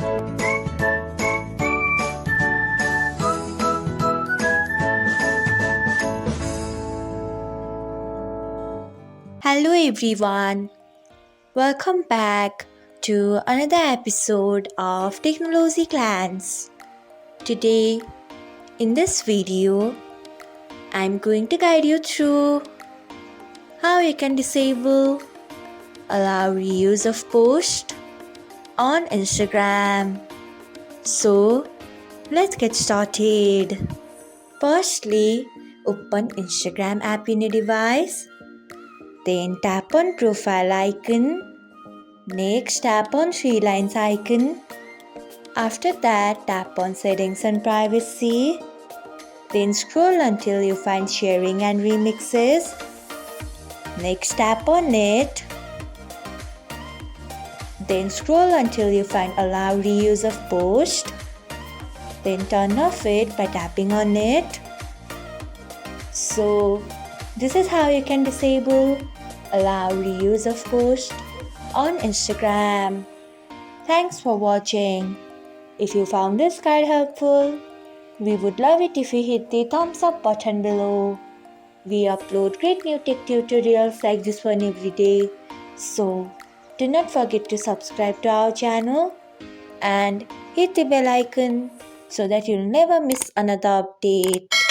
Hello everyone, welcome back to another episode of Technologyglance. Today, in this video, I'm going to guide you through how you can allow reuse of post on Instagram. So, let's get started. Firstly, open Instagram app in your device. Then tap on profile icon. Next, tap on three lines icon. After that, tap on settings and privacy. Then scroll until you find sharing and remixes. Next, tap on it. Then scroll until you find allow reuse of post. Then turn off it by tapping on it. So, this is how you can disable allow reuse of post on Instagram. Thanks for watching. If you found this guide helpful, we would love it if you hit the thumbs up button below. We upload great new tech tutorials like this one every day. So, do not forget to subscribe to our channel and hit the bell icon so that you'll never miss another update.